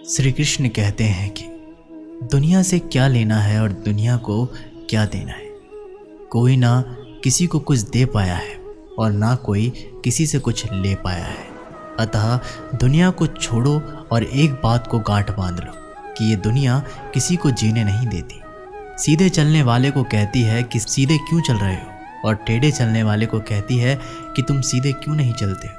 श्री कृष्ण कहते हैं कि दुनिया से क्या लेना है और दुनिया को क्या देना है। कोई ना किसी को कुछ दे पाया है और ना कोई किसी से कुछ ले पाया है। अतः दुनिया को छोड़ो और एक बात को गांठ बांध लो कि ये दुनिया किसी को जीने नहीं देती। सीधे चलने वाले को कहती है कि सीधे क्यों चल रहे हो, और टेढ़े चलने वाले को कहती है कि तुम सीधे क्यों नहीं चलते हो।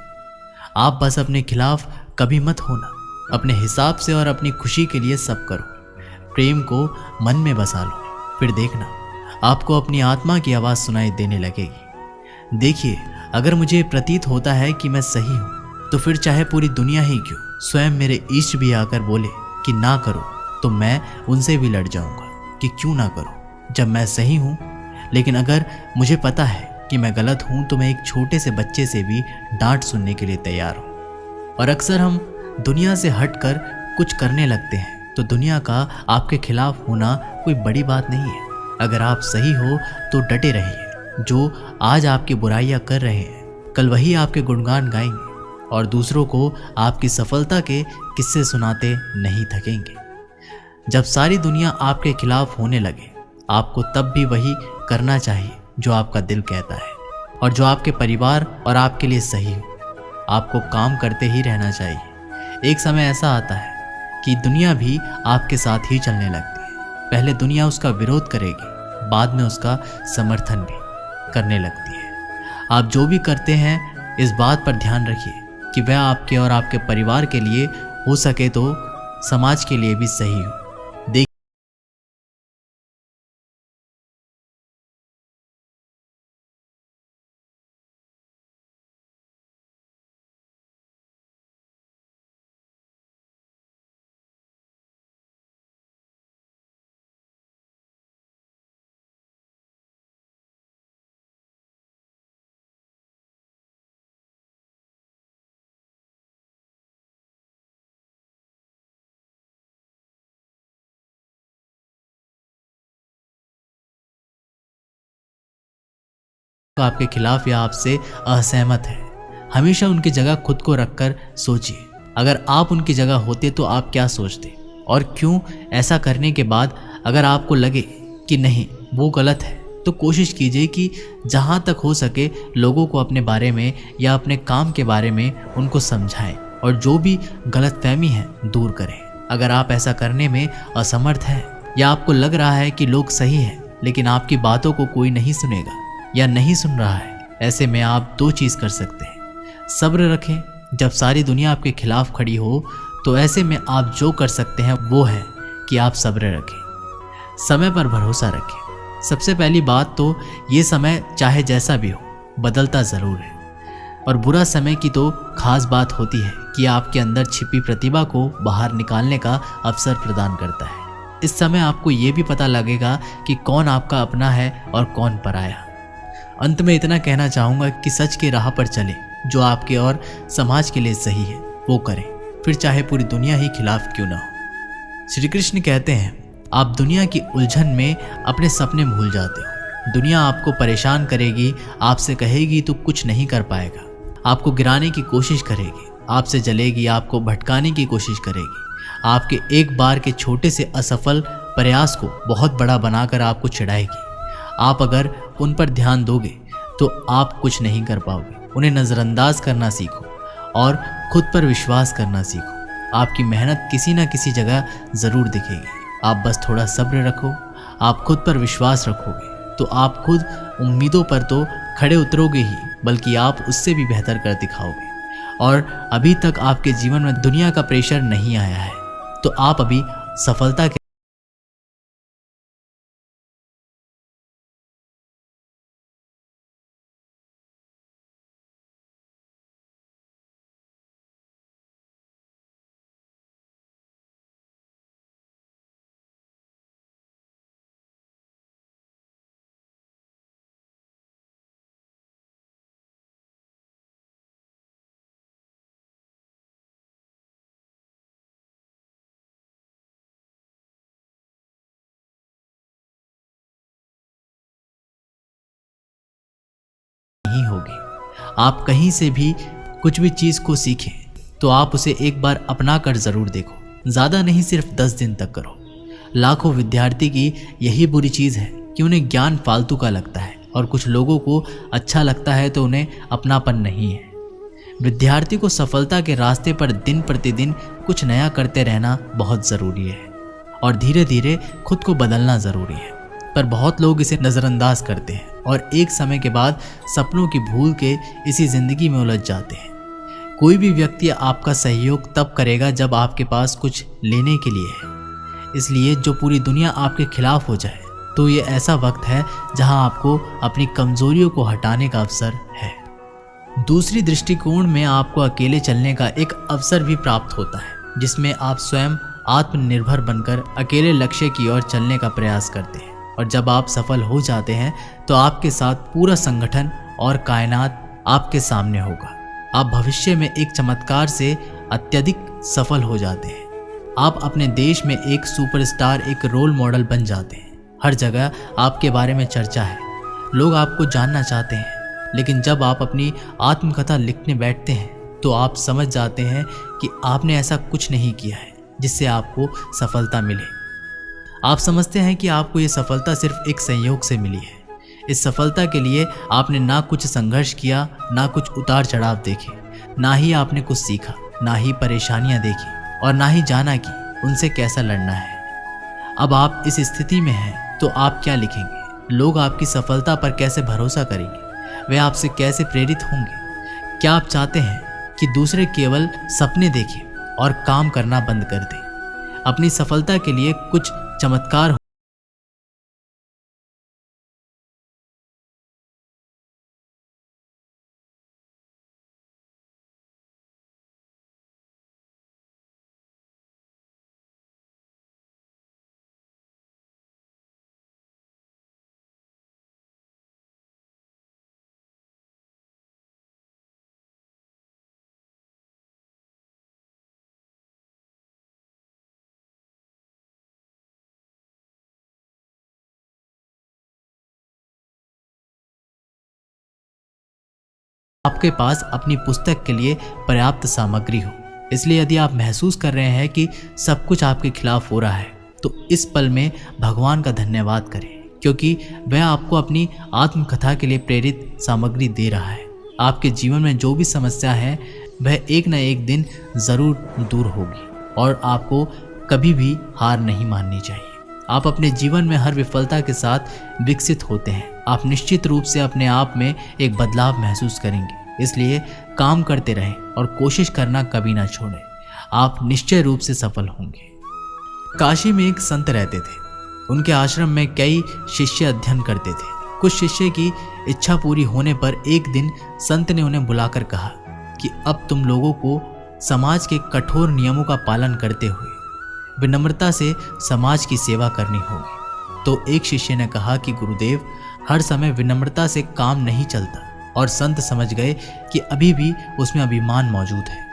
आप बस अपने खिलाफ कभी मत होना। अपने हिसाब से और अपनी खुशी के लिए सब करो। प्रेम को मन में बसा लो, फिर देखना आपको अपनी आत्मा की आवाज़ सुनाई देने लगेगी। देखिए, अगर मुझे प्रतीत होता है कि मैं सही हूँ तो फिर चाहे पूरी दुनिया ही क्यों, स्वयं मेरे इष्ट भी आकर बोले कि ना करो, तो मैं उनसे भी लड़ जाऊँगा कि क्यों ना करो जब मैं सही हूँ। लेकिन अगर मुझे पता है कि मैं गलत हूँ तो मैं एक छोटे से बच्चे से भी डांट सुनने के लिए तैयार हूँ। और अक्सर हम दुनिया से हटकर कुछ करने लगते हैं तो दुनिया का आपके खिलाफ होना कोई बड़ी बात नहीं है। अगर आप सही हो तो डटे रहिए। जो आज आपकी बुराइयां कर रहे हैं कल वही आपके गुणगान गाएंगे और दूसरों को आपकी सफलता के किस्से सुनाते नहीं थकेंगे। जब सारी दुनिया आपके खिलाफ होने लगे, आपको तब भी वही करना चाहिए जो आपका दिल कहता है और जो आपके परिवार और आपके लिए सही हो। आपको काम करते ही रहना चाहिए। एक समय ऐसा आता है कि दुनिया भी आपके साथ ही चलने लगती है। पहले दुनिया उसका विरोध करेगी, बाद में उसका समर्थन भी करने लगती है। आप जो भी करते हैं इस बात पर ध्यान रखिए कि वह आपके और आपके परिवार के लिए हो सके तो समाज के लिए भी सही हो। आपके खिलाफ या आपसे असहमत है, हमेशा उनकी जगह खुद को रखकर सोचिए। अगर आप उनकी जगह होते तो आप क्या सोचते और क्यों। ऐसा करने के बाद अगर आपको लगे कि नहीं वो गलत है तो कोशिश कीजिए कि जहाँ तक हो सके लोगों को अपने बारे में या अपने काम के बारे में उनको समझाएं और जो भी गलतफहमी है दूर करें। अगर आप ऐसा करने में असमर्थ हैं या आपको लग रहा है कि लोग सही हैं लेकिन आपकी बातों को कोई नहीं सुनेगा या नहीं सुन रहा है, ऐसे में आप दो चीज़ कर सकते हैं। सब्र रखें। जब सारी दुनिया आपके खिलाफ खड़ी हो तो ऐसे में आप जो कर सकते हैं वो है कि आप सब्र रखें, समय पर भरोसा रखें। सबसे पहली बात तो ये समय चाहे जैसा भी हो बदलता ज़रूर है, और बुरा समय की तो खास बात होती है कि आपके अंदर छिपी प्रतिभा को बाहर निकालने का अवसर प्रदान करता है। इस समय आपको ये भी पता लगेगा कि कौन आपका अपना है और कौन पराया। अंत में इतना कहना चाहूँगा कि सच की राह पर चलें, जो आपके और समाज के लिए सही है वो करें, फिर चाहे पूरी दुनिया ही खिलाफ क्यों ना हो। श्री कृष्ण कहते हैं, आप दुनिया की उलझन में अपने सपने भूल जाते हो। दुनिया आपको परेशान करेगी, आपसे कहेगी तू कुछ नहीं कर पाएगा, आपको गिराने की कोशिश करेगी, आपसे जलेगी, आपको भटकाने की कोशिश करेगी, आपके एक बार के छोटे से असफल प्रयास को बहुत बड़ा बनाकर आपको चिढ़ाएगी। आप अगर उन पर ध्यान दोगे तो आप कुछ नहीं कर पाओगे। उन्हें नज़रअंदाज करना सीखो और खुद पर विश्वास करना सीखो। आपकी मेहनत किसी न किसी जगह ज़रूर दिखेगी। आप बस थोड़ा सब्र रखो। आप खुद पर विश्वास रखोगे तो आप खुद उम्मीदों पर तो खड़े उतरोगे ही, बल्कि आप उससे भी बेहतर कर दिखाओगे। और अभी तक आपके जीवन में दुनिया का प्रेशर नहीं आया है तो आप अभी सफलता के नहीं होगी। आप कहीं से भी कुछ भी चीज़ को सीखें तो आप उसे एक बार अपना कर ज़रूर देखो। ज़्यादा नहीं, सिर्फ 10 दिन तक करो। लाखों विद्यार्थी की यही बुरी चीज़ है कि उन्हें ज्ञान फालतू का लगता है, और कुछ लोगों को अच्छा लगता है तो उन्हें अपनापन नहीं है। विद्यार्थी को सफलता के रास्ते पर दिन प्रतिदिन कुछ नया करते रहना बहुत ज़रूरी है, और धीरे धीरे खुद को बदलना ज़रूरी है। पर बहुत लोग इसे नज़रअंदाज करते हैं और एक समय के बाद सपनों की भूल के इसी ज़िंदगी में उलझ जाते हैं। कोई भी व्यक्ति आपका सहयोग तब करेगा जब आपके पास कुछ लेने के लिए है। इसलिए जो पूरी दुनिया आपके खिलाफ हो जाए तो ये ऐसा वक्त है जहां आपको अपनी कमजोरियों को हटाने का अवसर है। दूसरी दृष्टिकोण में आपको अकेले चलने का एक अवसर भी प्राप्त होता है, जिसमें आप स्वयं आत्मनिर्भर बनकर अकेले लक्ष्य की ओर चलने का प्रयास करते हैं। और जब आप सफल हो जाते हैं तो आपके साथ पूरा संगठन और कायनात आपके सामने होगा। आप भविष्य में एक चमत्कार से अत्यधिक सफल हो जाते हैं। आप अपने देश में एक सुपरस्टार, एक रोल मॉडल बन जाते हैं। हर जगह आपके बारे में चर्चा है, लोग आपको जानना चाहते हैं। लेकिन जब आप अपनी आत्मकथा लिखने बैठते हैं तो आप समझ जाते हैं कि आपने ऐसा कुछ नहीं किया है जिससे आपको सफलता मिले। आप समझते हैं कि आपको ये सफलता सिर्फ एक संयोग से मिली है। इस सफलता के लिए आपने ना कुछ संघर्ष किया, ना कुछ उतार चढ़ाव देखे, ना ही आपने कुछ सीखा, ना ही परेशानियां देखी, और ना ही जाना कि उनसे कैसा लड़ना है। अब आप इस स्थिति में हैं तो आप क्या लिखेंगे? लोग आपकी सफलता पर कैसे भरोसा करेंगे? वे आपसे कैसे प्रेरित होंगे? क्या आप चाहते हैं कि दूसरे केवल सपने देखें और काम करना बंद कर दें? अपनी सफलता के लिए कुछ चमत्कार आपके पास अपनी पुस्तक के लिए पर्याप्त सामग्री हो। इसलिए यदि आप महसूस कर रहे हैं कि सब कुछ आपके खिलाफ हो रहा है तो इस पल में भगवान का धन्यवाद करें, क्योंकि वह आपको अपनी आत्मकथा के लिए प्रेरित सामग्री दे रहा है। आपके जीवन में जो भी समस्या है वह एक न एक दिन ज़रूर दूर होगी, और आपको कभी भी हार नहीं माननी चाहिए। आप अपने जीवन में हर विफलता के साथ विकसित होते हैं। आप निश्चित रूप से अपने आप में एक बदलाव महसूस करेंगे। इसलिए काम करते रहें और कोशिश करना कभी ना छोड़ें। आप निश्चय रूप से सफल होंगे। काशी में एक संत रहते थे। उनके आश्रम में कई शिष्य अध्ययन करते थे। कुछ शिष्य की इच्छा पूरी होने पर एक दिन संत ने उन्हें बुलाकर कहा कि अब तुम लोगों को समाज के कठोर नियमों का पालन करते हुए विनम्रता से समाज की सेवा करनी होगी। तो एक शिष्य ने कहा कि गुरुदेव, हर समय विनम्रता से काम नहीं चलता, और संत समझ गए कि अभी भी उसमें अभिमान मौजूद है।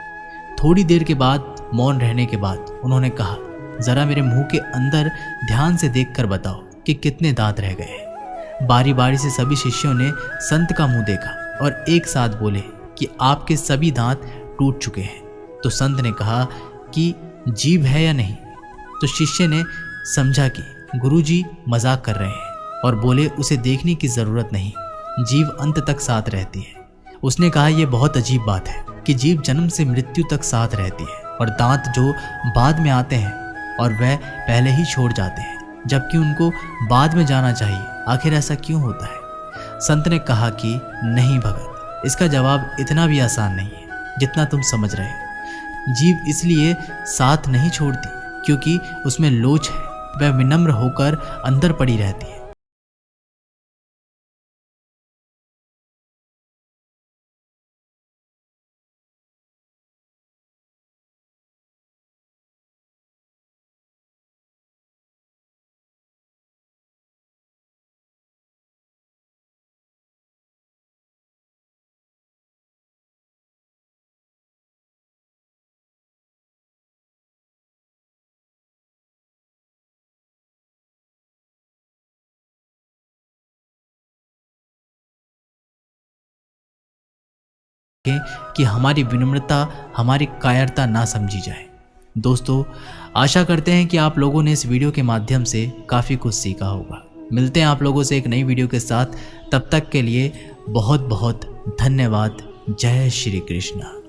थोड़ी देर के बाद मौन रहने के बाद उन्होंने कहा, जरा मेरे मुंह के अंदर ध्यान से देखकर बताओ कि कितने दांत रह गए। बारी बारी से सभी शिष्यों ने संत का मुंह देखा और एक साथ बोले कि आपके सभी दांत टूट चुके हैं। तो संत ने कहा कि जीभ है या नहीं? तो शिष्य ने समझा कि गुरुजी मजाक कर रहे हैं और बोले, उसे देखने की जरूरत नहीं, जीभ अंत तक साथ रहती है। उसने कहा, यह बहुत अजीब बात है कि जीभ जन्म से मृत्यु तक साथ रहती है और दांत जो बाद में आते हैं और वह पहले ही छोड़ जाते हैं, जबकि उनको बाद में जाना चाहिए। आखिर ऐसा क्यों होता है? संत ने कहा कि नहीं भगत, इसका जवाब इतना भी आसान नहीं है जितना तुम समझ रहे हो। जीभ इसलिए साथ नहीं छोड़ती क्योंकि उसमें लोच है, वह विनम्र होकर अंदर पड़ी रहती है। कि हमारी विनम्रता, हमारी कायरता ना समझी जाए। दोस्तों, आशा करते हैं कि आप लोगों ने इस वीडियो के माध्यम से काफ़ी कुछ सीखा होगा। मिलते हैं आप लोगों से एक नई वीडियो के साथ। तब तक के लिए बहुत बहुत धन्यवाद। जय श्री कृष्ण।